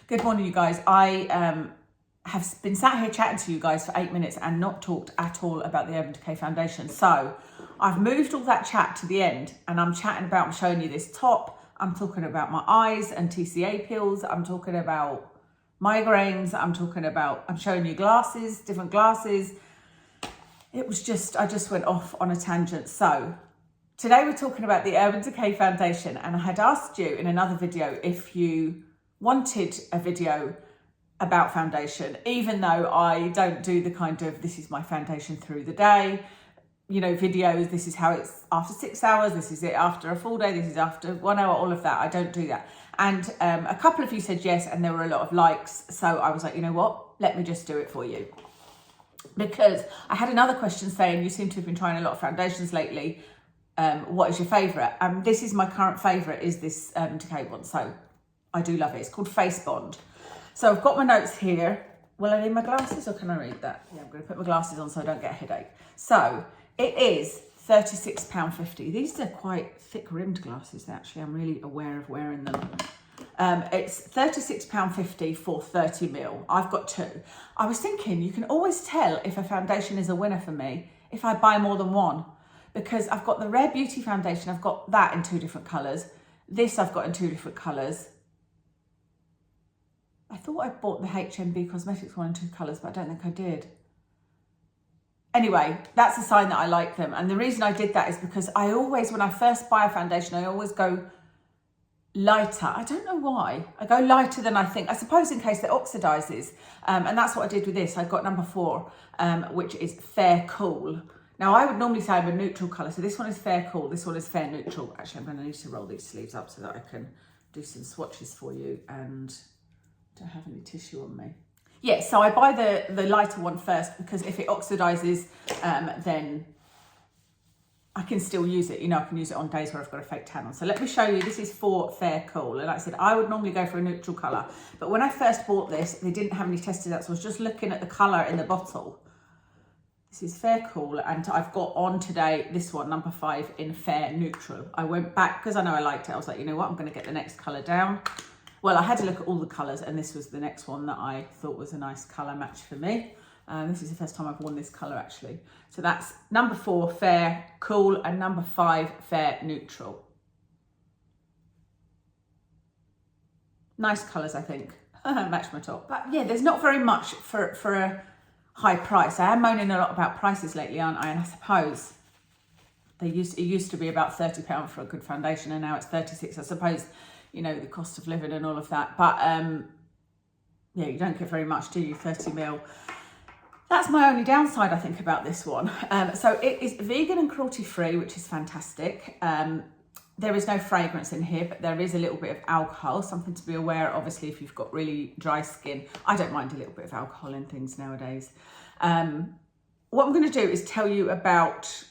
Good morning, you guys. I have been sat here chatting to you guys for 8 minutes and not talked at all about the Urban Decay foundation. So I've moved all that chat to the end and I'm showing you this top. I'm talking about my eyes and TCA pills. I'm talking about migraines. I'm showing you glasses, different glasses. I just went off on a tangent. So today we're talking about the Urban Decay foundation, and I had asked you in another video if you wanted a video about foundation, even though I don't do the kind of this is my foundation through the day, you know, videos. This is how it's after 6 hours. This is it after a full day. This is after 1 hour, all of that. I don't do that. And a couple of you said yes, and there were a lot of likes. So I was like, you know what? Let me just do it for you. Because I had another question saying, you seem to have been trying a lot of foundations lately. What is your favourite? This is my current favourite, is this Decay one. So I do love it. It's called Face Bond. So I've got my notes here. Will I need my glasses or can I read that? Yeah, I'm going to put my glasses on so I don't get a headache. So it is £36.50. These are quite thick rimmed glasses, actually. I'm really aware of wearing them. It's £36.50 for 30ml. I've got two. I was thinking you can always tell if a foundation is a winner for me if I buy more than one, because I've got the Rare Beauty foundation. I've got that in 2 different colours. This I've got in 2 different colours. I thought I bought the HMB Cosmetics one in 2 colours, but I don't think I did. Anyway, that's a sign that I like them. And the reason I did that is because I always, when I first buy a foundation, I always go lighter. I don't know why. I go lighter than I think. I suppose in case it oxidizes. And that's what I did with this. I got number 4, which is Fair Cool. Now, I would normally say I'm a neutral colour. So this one is Fair Cool. This one is Fair Neutral. Actually, I'm going to need to roll these sleeves up so that I can do some swatches for you and don't have any tissue on me. Yeah, so I buy the lighter one first because if it oxidizes, then I can still use it. You know, I can use it on days where I've got a fake tan on. So let me show you. This is for Fair Cool. And like I said, I would normally go for a neutral colour. But when I first bought this, they didn't have any tested out. So I was just looking at the colour in the bottle. This is Fair Cool. And I've got on today this one, number 5, in Fair Neutral. I went back because I know I liked it. I was like, you know what? I'm going to get the next colour down. Well, I had to look at all the colours, and this was the next one that I thought was a nice colour match for me. This is the first time I've worn this colour, actually. So that's number 4, Fair Cool, and number 5, Fair Neutral. Nice colours, I think. Match my top. But yeah, there's not very much for a high price. I am moaning a lot about prices lately, aren't I? And I suppose it used to be about £30 for a good foundation, and now it's 36. I suppose, you know, the cost of living and all of that. But yeah, you don't get very much, do you? 30ml. That's my only downside, I think, about this one. So it is vegan and cruelty-free, which is fantastic. There is no fragrance in here, but there is a little bit of alcohol, something to be aware of, obviously, if you've got really dry skin. I don't mind a little bit of alcohol in things nowadays. What I'm going to do is tell you about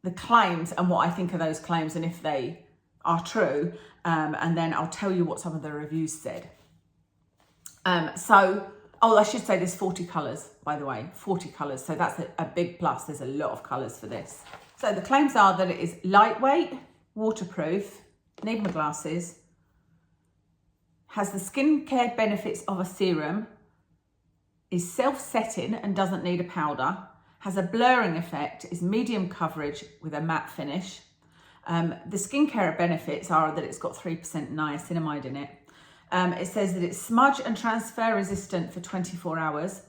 the claims and what I think of those claims and if they are true, and then I'll tell you what some of the reviews said. I should say there's 40 colours, by the way, 40 colours. So that's a big plus. There's a lot of colours for this. So the claims are that it is lightweight, waterproof, need my glasses, has the skincare benefits of a serum, is self-setting and doesn't need a powder, has a blurring effect, is medium coverage with a matte finish. The skincare benefits are that it's got 3% niacinamide in it. It says that it's smudge and transfer resistant for 24 hours,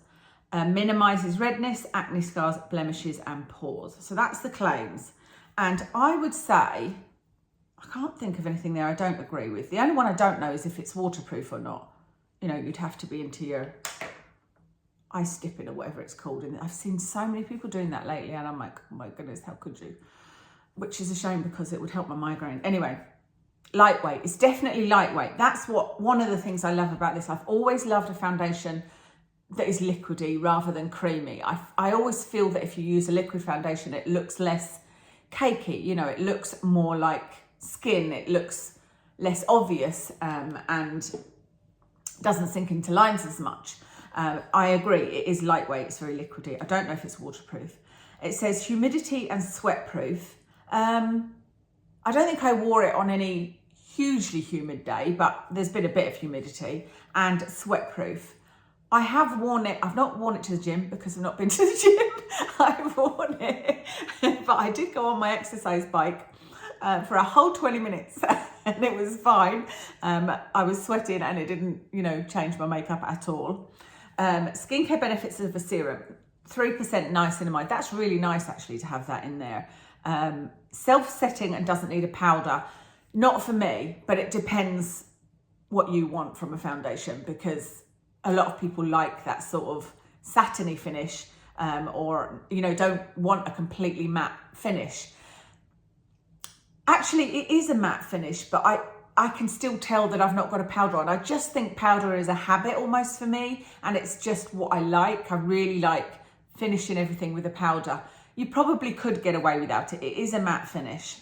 minimises redness, acne scars, blemishes and pores. So that's the claims. And I would say, I can't think of anything there I don't agree with. The only one I don't know is if it's waterproof or not. You know, you'd have to be into your ice dipping or whatever it's called. And I've seen so many people doing that lately and I'm like, oh my goodness, how could you? Which is a shame because it would help my migraine. Anyway, lightweight. It's definitely lightweight. That's one of the things I love about this. I've always loved a foundation that is liquidy rather than creamy. I always feel that if you use a liquid foundation, it looks less cakey. You know, it looks more like skin. It looks less obvious and doesn't sink into lines as much. I agree. It is lightweight. It's very liquidy. I don't know if it's waterproof. It says humidity and sweat proof. I don't think I wore it on any hugely humid day, but there's been a bit of humidity, and sweat-proof. I have worn it. I've not worn it to the gym because I've not been to the gym. I've worn it, but I did go on my exercise bike for a whole 20 minutes and it was fine. I was sweating and it didn't, change my makeup at all. Skincare benefits of a serum, 3% niacinamide. That's really nice actually to have that in there. Self-setting and doesn't need a powder. Not for me, but it depends what you want from a foundation, because a lot of people like that sort of satiny finish, or don't want a completely matte finish. Actually, it is a matte finish, but I can still tell that I've not got a powder on. I just think powder is a habit almost for me, and it's just what I like. I really like finishing everything with a powder. You probably could get away without it. It is a matte finish.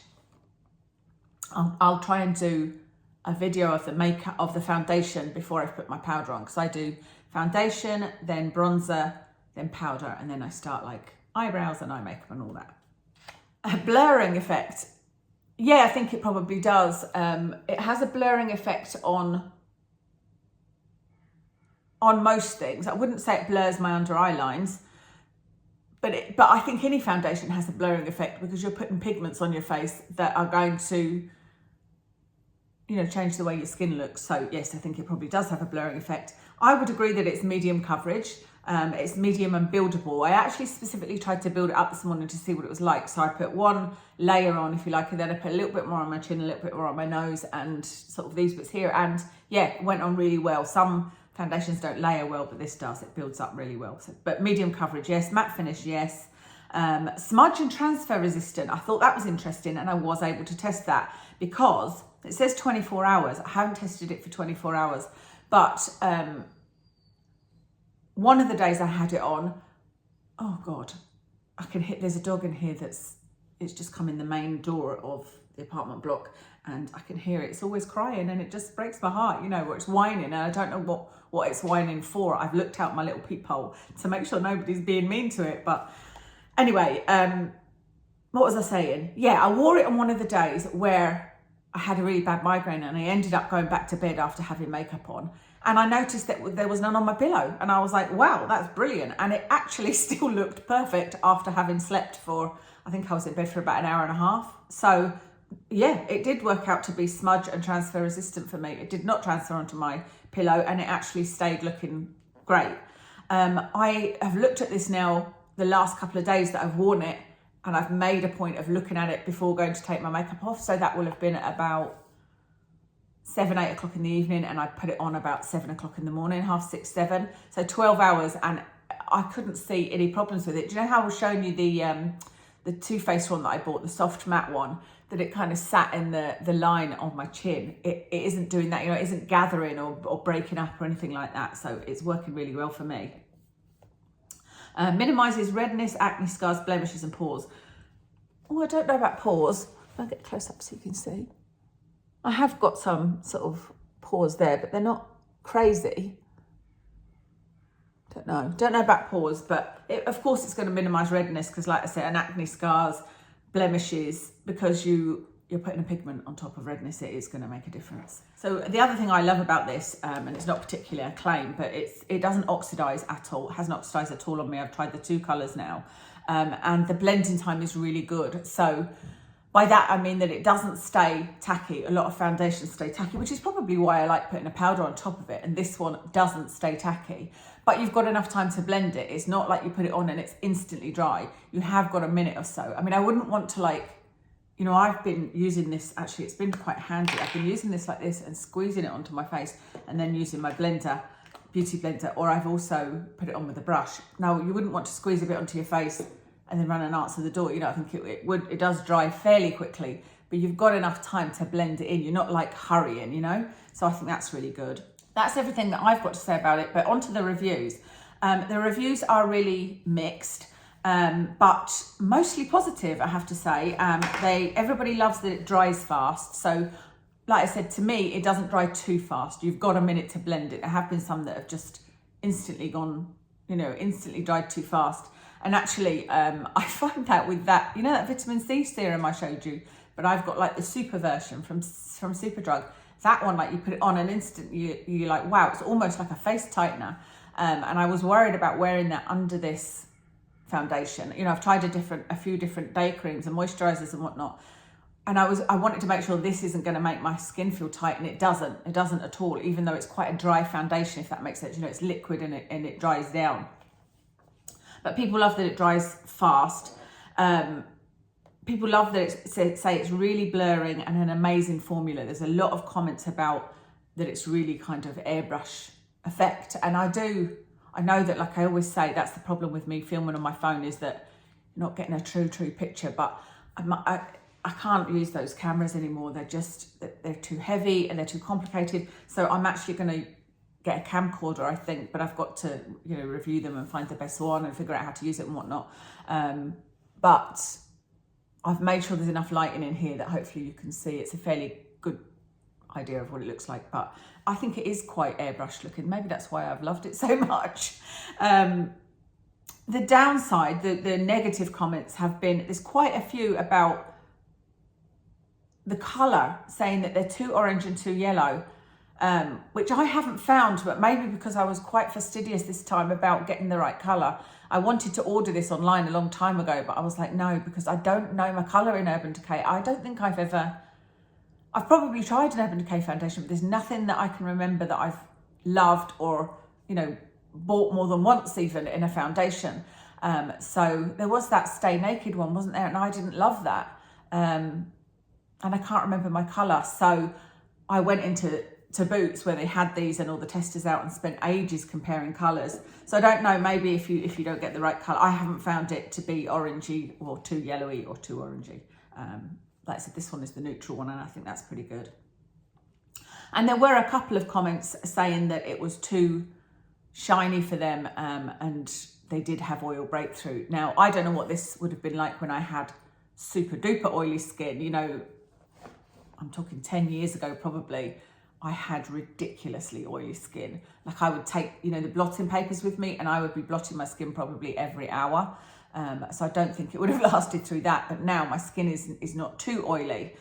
I'll try and do a video of the makeup of the foundation before I've put my powder on, because I do foundation, then bronzer, then powder, and then I start like eyebrows and eye makeup and all that. A blurring effect. Yeah, I think it probably does. It has a blurring effect on most things. I wouldn't say it blurs my under eye lines, but I think any foundation has a blurring effect because you're putting pigments on your face that are going to change the way your skin looks. So yes, I think it probably does have a blurring effect. I would agree that it's medium coverage. It's medium and buildable. I actually specifically tried to build it up this morning to see what it was like. So I put one layer on, if you like, and then I put a little bit more on my chin, a little bit more on my nose, and sort of these bits here. And yeah, it went on really well. Some foundations don't layer well, but this does. It builds up really well. So, but medium coverage, yes. Matte finish, yes. Smudge and transfer resistant. I thought that was interesting, and I was able to test that because it says 24 hours. I haven't tested it for 24 hours, but one of the days I had it on, oh God, there's a dog in here it's just come in the main door of the apartment block, and I can hear it. It's always crying, and it just breaks my heart, where it's whining, and I don't know what it's whining for. I've looked out my little peephole to make sure nobody's being mean to it, but anyway, what was I saying? Yeah, I wore it on one of the days where I had a really bad migraine, and I ended up going back to bed after having makeup on. And I noticed that there was none on my pillow. And I was like, wow, that's brilliant. And it actually still looked perfect after having slept for, I think I was in bed for about an hour and a half. So yeah, it did work out to be smudge and transfer resistant for me. It did not transfer onto my pillow, and it actually stayed looking great. I have looked at this now the last couple of days that I've worn it, and I've made a point of looking at it before going to take my makeup off. So that will have been at about 7, 8 o'clock in the evening, and I put it on about 7 o'clock in the morning, 6:30, 7. So 12 hours, and I couldn't see any problems with it. Do you know how I was showing you the Too Faced one that I bought, the soft matte one, that it kind of sat in the line on my chin? It isn't doing that, it isn't gathering or breaking up or anything like that. So it's working really well for me. Minimises redness, acne scars, blemishes and pores. Oh, I don't know about pores. I'll get close up so you can see. I have got some sort of pores there, but they're not crazy. Don't know about pores, but of course it's going to minimise redness because, like I said, and acne scars, blemishes, because you're putting a pigment on top of redness, it is going to make a difference. So the other thing I love about this, and it's not particularly a claim, but it doesn't oxidise at all. It hasn't oxidised at all on me. I've tried the 2 colours now, and the blending time is really good. So by that, I mean that it doesn't stay tacky. A lot of foundations stay tacky, which is probably why I like putting a powder on top of it. And this one doesn't stay tacky, but you've got enough time to blend it. It's not like you put it on and it's instantly dry. You have got a minute or so. I mean, I wouldn't want to I've been using this, actually, it's been quite handy. I've been using this like this and squeezing it onto my face and then using my blender, beauty blender, or I've also put it on with a brush. Now, you wouldn't want to squeeze a bit onto your face and then run and answer the door. I think it does dry fairly quickly, but you've got enough time to blend it in. You're not like hurrying, So I think that's really good. That's everything that I've got to say about it, but onto the reviews. The reviews are really mixed, but mostly positive, I have to say. Everybody loves that it dries fast. So like I said, to me, it doesn't dry too fast. You've got a minute to blend it. There have been some that have just instantly gone, instantly dried too fast. And actually, I find that with that, that vitamin C serum I showed you, but I've got like the super version from Superdrug. That one, like you put it on and instant, you're like, wow, it's almost like a face tightener. And I was worried about wearing that under this foundation. You know, I've tried a few different day creams and moisturizers and whatnot. And I wanted to make sure this isn't going to make my skin feel tight, and it doesn't at all, even though it's quite a dry foundation, if that makes sense. You know, it's liquid and it dries down. But people love that it dries fast. People love that say it's really blurring and an amazing formula. There's a lot of comments about that it's really kind of airbrush effect. And I know that, like I always say, that's the problem with me filming on my phone, is that you're not getting a true picture. But I can't use those cameras anymore. They're too heavy and they're too complicated. So I'm actually going to get a camcorder, I think, but I've got to, you know, review them and find the best one and figure out how to use it and whatnot. But I've made sure there's enough lighting in here that hopefully you can see. It's a fairly good idea of what it looks like, but I think it is quite airbrush looking. Maybe that's why I've loved it so much. The downside, the negative comments have been, there's quite a few about the colour, saying that they're too orange and too yellow, which I haven't found, but maybe because I was quite fastidious this time about getting the right colour. I wanted to order this online a long time ago, but I was like, no, because I don't know my colour in Urban Decay. I don't think I've probably tried an Urban Decay foundation, but there's nothing that I can remember that I've loved or, you know, bought more than once even in a foundation. So there was that Stay Naked one, wasn't there? And I didn't love that. And I can't remember my colour. So I went into Boots where they had these and all the testers out and spent ages comparing colours. So I don't know, maybe if you don't get the right colour, I haven't found it to be orangey or too yellowy or too orangey. Like I said, this one is the neutral one, and I think that's pretty good. And there were a couple of comments saying that it was too shiny for them, and they did have oil breakthrough. Now, I don't know what this would have been like when I had super duper oily skin. You know, I'm talking 10 years ago probably. I had ridiculously oily skin. Like I would take, you know, the blotting papers with me, and I would be blotting my skin probably every hour. So I don't think it would have lasted through that. But now my skin is not too oily.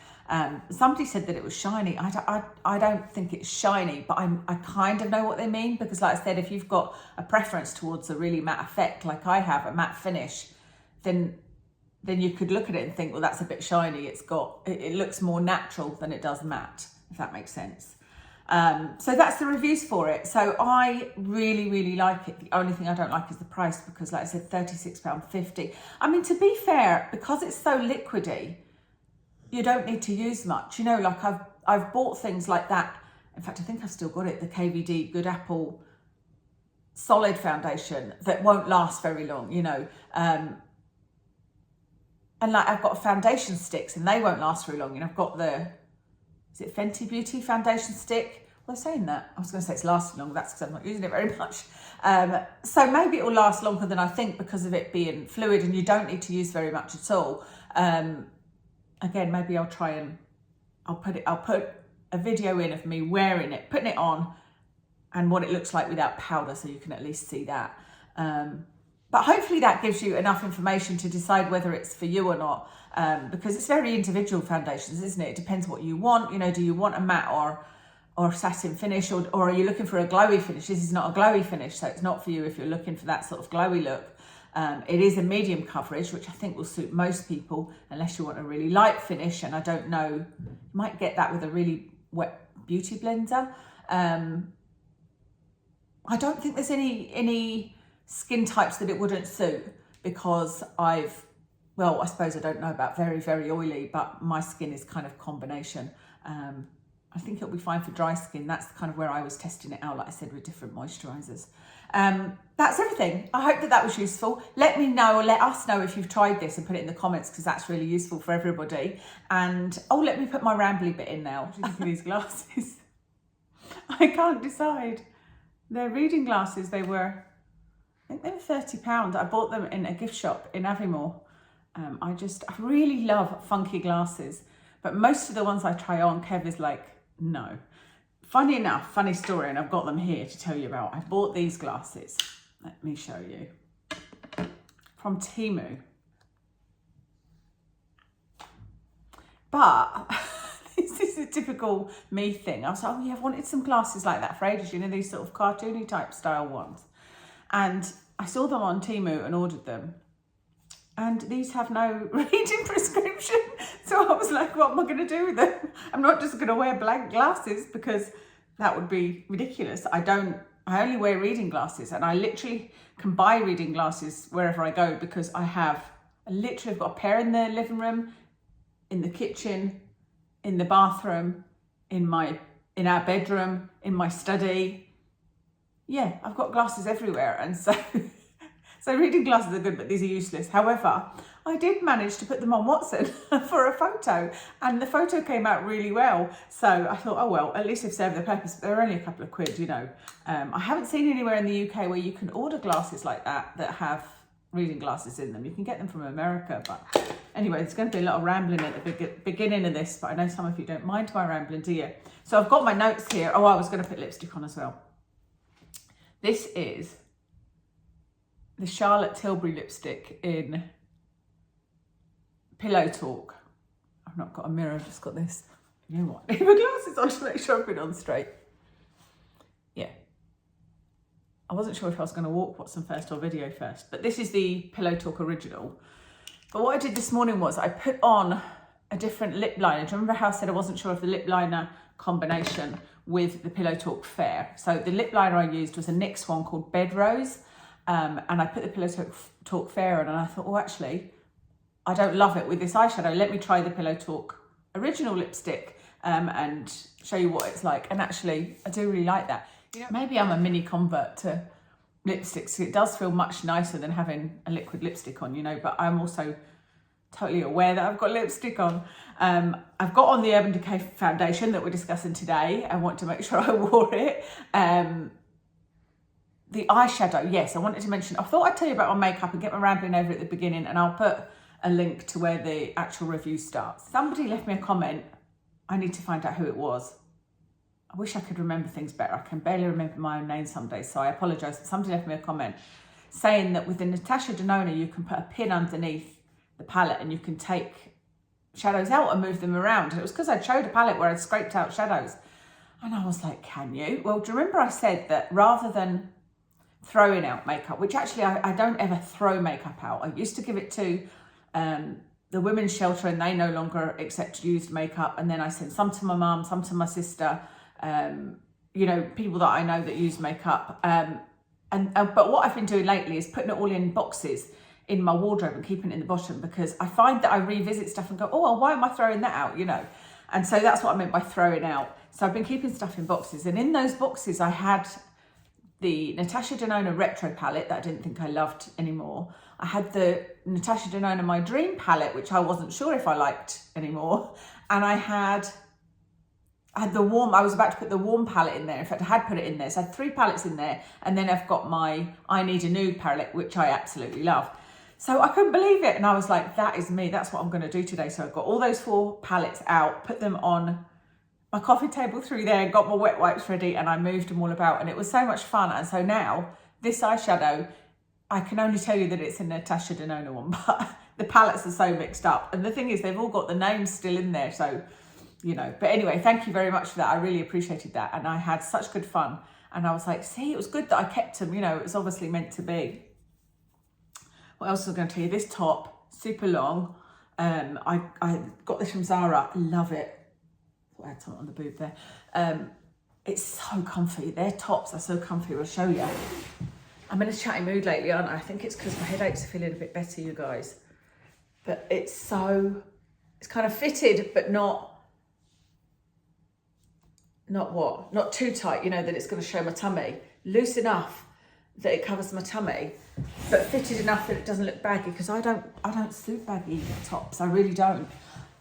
Somebody said that it was shiny. I don't think it's shiny, but I kind of know what they mean, because like I said, if you've got a preference towards a really matte effect, like I have, a matte finish, then you could look at it and think, well, that's a bit shiny. It looks more natural than it does matte, if that makes sense. So that's the reviews for it. So I really, really like it. The only thing I don't like is the price, because like I said, £36.50. I mean, to be fair, because it's so liquidy, you don't need to use much. You know, like I've bought things like that. In fact, I think I've still got it, the KVD Good Apple solid foundation that won't last very long, you know. And like I've got foundation sticks and they won't last very long. You know, I've got is it Fenty Beauty foundation stick? Well, I'm saying that. I was going to say it's lasting long. That's because I'm not using it very much. So maybe it will last longer than I think because of it being fluid, and you don't need to use very much at all. Again, maybe I'll try and I'll put a video in of me wearing it, putting it on, and what it looks like without powder, so you can at least see that. But hopefully that gives you enough information to decide whether it's for you or not, because it's very individual foundations, isn't it? It depends what you want. You know, do you want a matte or satin finish, or are you looking for a glowy finish? This is not a glowy finish, so it's not for you if you're looking for that sort of glowy look. It is a medium coverage, which I think will suit most people, unless you want a really light finish. And I don't know, you might get that with a really wet beauty blender. I don't think there's any skin types that it wouldn't suit, because I suppose I don't know about very, very oily, but my skin is kind of combination. I think it'll be fine for dry skin. That's kind of where I was testing it out, like I said, with different moisturisers. That's everything. I hope that was useful. Let me know, or let us know if you've tried this, and put it in the comments, because that's really useful for everybody. And, let me put my rambly bit in now. What do you think of these glasses? I can't decide. They're reading glasses. I think they were £30. I bought them in a gift shop in Aviemore. I really love funky glasses, but most of the ones I try on, Kev is like, no. Funny enough, funny story, and I've got them here to tell you about. I bought these glasses. Let me show you. From Temu. But this is a typical me thing. I was like, oh yeah, I've wanted some glasses like that for ages, you know, these sort of cartoony type style ones. And I saw them on Temu and ordered them. And these have no reading prescription. So I was like, what am I going to do with them? I'm not just going to wear blank glasses because that would be ridiculous. I only wear reading glasses, and I literally can buy reading glasses wherever I go because I literally have got a pair in the living room, in the kitchen, in the bathroom, in our bedroom, in my study. Yeah, I've got glasses everywhere, and so reading glasses are good, but these are useless. However, I did manage to put them on Watson for a photo, and the photo came out really well. So I thought, oh well, at least they've served their purpose. They're only a couple of quid, you know. I haven't seen anywhere in the UK where you can order glasses like that have reading glasses in them. You can get them from America, but anyway, there's going to be a lot of rambling at the beginning of this, but I know some of you don't mind my rambling, do you? So I've got my notes here. Oh, I was going to put lipstick on as well. This is the Charlotte Tilbury lipstick in Pillow Talk. I've not got a mirror, I've just got this. You know what? I need my glasses on to make sure I've been on straight. Yeah. I wasn't sure if I was going to walk Watson first or video first, but this is the Pillow Talk original. But what I did this morning was I put on a different lip liner. Do you remember how I said I wasn't sure of the lip liner combination with the Pillow Talk Fair? So the lip liner I used was a NYX one called Bed Rose. And I put the Pillow Talk Fair on, and I thought, oh, actually, I don't love it with this eyeshadow. Let me try the Pillow Talk original lipstick and show you what it's like. And actually, I do really like that. You know, maybe I'm a mini convert to lipsticks. It does feel much nicer than having a liquid lipstick on, you know, but I'm also totally aware that I've got lipstick on. I've got on the Urban Decay foundation that we're discussing today. I want to make sure I wore it. The eyeshadow, yes, I wanted to mention, I thought I'd tell you about my makeup and get my rambling over at the beginning, and I'll put a link to where the actual review starts. Somebody left me a comment. I need to find out who it was. I wish I could remember things better. I can barely remember my own name some days, so I apologise. Somebody left me a comment saying that with the Natasha Denona, you can put a pin underneath the palette and you can take shadows out and move them around. And it was because I'd showed a palette where I'd scraped out shadows. And I was like, can you? Well, do you remember I said that rather than throwing out makeup, which actually I don't ever throw makeup out. I used to give it to the women's shelter, and they no longer accept used makeup. And then I sent some to my mum, some to my sister, you know, people that I know that use makeup. But what I've been doing lately is putting it all in boxes in my wardrobe and keeping it in the bottom, because I find that I revisit stuff and go, oh, well, why am I throwing that out, you know? And so that's what I meant by throwing out. So I've been keeping stuff in boxes, and in those boxes I had the Natasha Denona Retro palette that I didn't think I loved anymore. I had the Natasha Denona My Dream palette, which I wasn't sure if I liked anymore. And I had the warm, I was about to put the warm palette in there. In fact, I had put it in there. So I had 3 palettes in there. And then I've got my I Need a Nude palette, which I absolutely love. So I couldn't believe it. And I was like, that is me. That's what I'm going to do today. So I've got all those 4 palettes out, put them on my coffee table through there, got my wet wipes ready, and I moved them all about, and it was so much fun. And so now this eyeshadow, I can only tell you that it's a Natasha Denona one, but the palettes are so mixed up. And the thing is, they've all got the names still in there, so, you know. But anyway, thank you very much for that. I really appreciated that, and I had such good fun. And I was like, see, it was good that I kept them, you know, it was obviously meant to be. What else was I going to tell you? This top, super long. I got this from Zara, love it. I had something on the boob there. It's so comfy. Their tops are so comfy. I'll show you. I'm in a chatty mood lately, aren't I? I think it's because my headaches are feeling a bit better, you guys. But it's kind of fitted, but not too tight, you know, that it's going to show my tummy. Loose enough that it covers my tummy, but fitted enough that it doesn't look baggy, because I don't suit baggy tops. I really don't.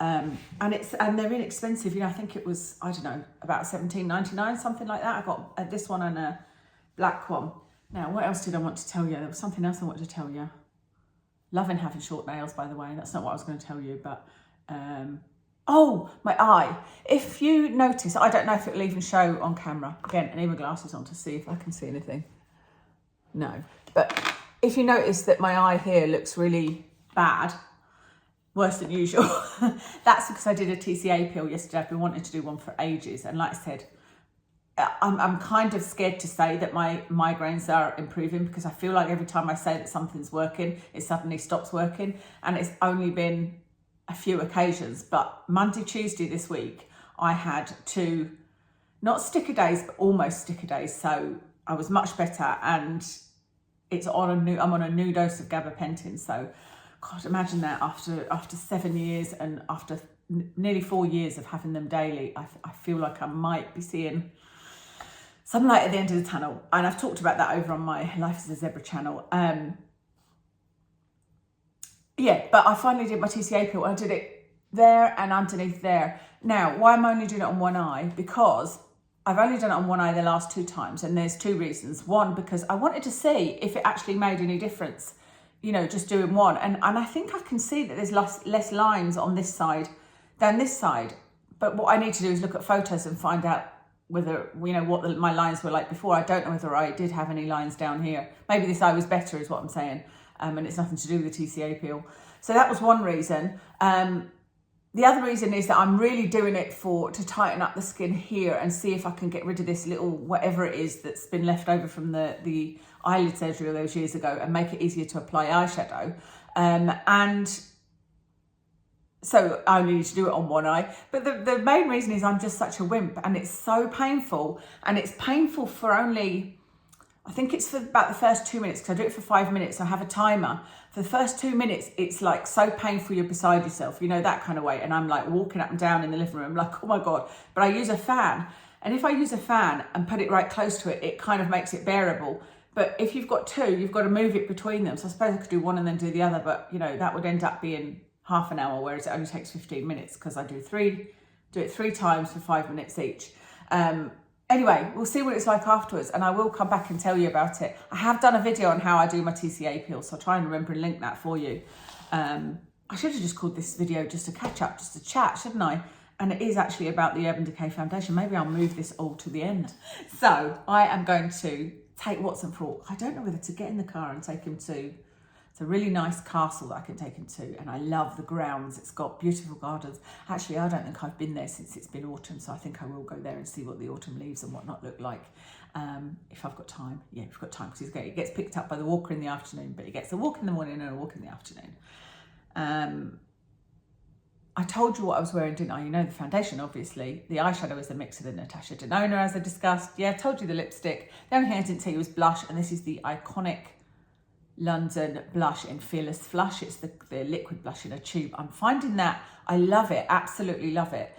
And they're inexpensive, you know. I think it was, I don't know, about $17.99, something like that. I got this one and a black one. Now, what else did I want to tell you? There was something else I wanted to tell you. Loving having short nails, by the way. That's not what I was going to tell you, but oh, my eye. If you notice, I don't know if it'll even show on camera. Again, I need my glasses on to see if I can see anything. No, but if you notice that my eye here looks really bad, worse than usual. That's because I did a TCA peel yesterday. I've been wanting to do one for ages. And like I said, I'm kind of scared to say that my migraines are improving, because I feel like every time I say that something's working, it suddenly stops working. And it's only been a few occasions. But Monday, Tuesday this week, I had 2, not sticker days, but almost sticker days. So I was much better, and I'm on a new dose of gabapentin. So God, imagine that after 7 years and after nearly 4 years of having them daily, I feel like I might be seeing some light at the end of the tunnel. And I've talked about that over on my Life as a Zebra channel. Yeah, but I finally did my TCA peel. I did it there and underneath there. Now, why am I only doing it on one eye? Because I've only done it on one eye the last 2 times, and there's 2 reasons. One, because I wanted to see if it actually made any difference, you know, just doing one. And I think I can see that there's less lines on this side than this side. But what I need to do is look at photos and find out whether, you know, what my lines were like before. I don't know whether I did have any lines down here. Maybe this eye was better is what I'm saying. And it's nothing to do with the TCA peel. So that was one reason. The other reason is that I'm really doing it to tighten up the skin here and see if I can get rid of this little whatever it is that's been left over from the eyelid surgery all those years ago, and make it easier to apply eyeshadow. And so I only need to do it on one eye. But the main reason is I'm just such a wimp, and it's so painful. And it's painful for only, I think it's for about the first 2 minutes, because I do it for 5 minutes. I have a timer. For the first 2 minutes, it's like so painful you're beside yourself, you know, that kind of way. And I'm like walking up and down in the living room like, oh my God. But I use a fan. And if I use a fan and put it right close to it, it kind of makes it bearable. But if you've got 2, you've got to move it between them. So I suppose I could do one and then do the other. But, you know, that would end up being half an hour, whereas it only takes 15 minutes because I do it 3 times for 5 minutes each. Anyway, we'll see what it's like afterwards, and I will come back and tell you about it. I have done a video on how I do my TCA peel, so I'll try and remember and link that for you. I should have just called this video just a catch up, just a chat, shouldn't I? And it is actually about the Urban Decay foundation. Maybe I'll move this all to the end. So I am going to take Watson for a walk. I don't know whether to get in the car and take him to, it's a really nice castle that I can take him to, and I love the grounds. It's got beautiful gardens. Actually, I don't think I've been there since it's been autumn, so I think I will go there and see what the autumn leaves and whatnot look like. If I've got time. Yeah, if I've got time, because he gets picked up by the walker in the afternoon, but he gets a walk in the morning and a walk in the afternoon. I told you what I was wearing, didn't I? You know the foundation, obviously. The eyeshadow is a mix of the Natasha Denona, as I discussed. Yeah, I told you the lipstick. The only thing I didn't tell you was blush, and this is the iconic London blush in Fearless Flush. It's the liquid blush in a tube. I'm finding that I love it, absolutely love it.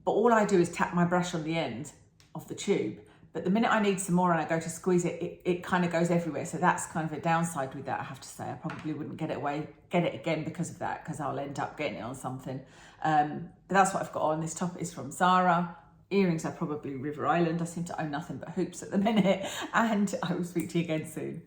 But all I do is tap my brush on the end of the tube. But the minute I need some more and I go to squeeze it, it kind of goes everywhere. So that's kind of a downside with that, I have to say. I probably wouldn't get it again because of that, because I'll end up getting it on something. But that's what I've got on. This top is from Zara. Earrings are probably River Island. I seem to own nothing but hoops at the minute. And I will speak to you again soon.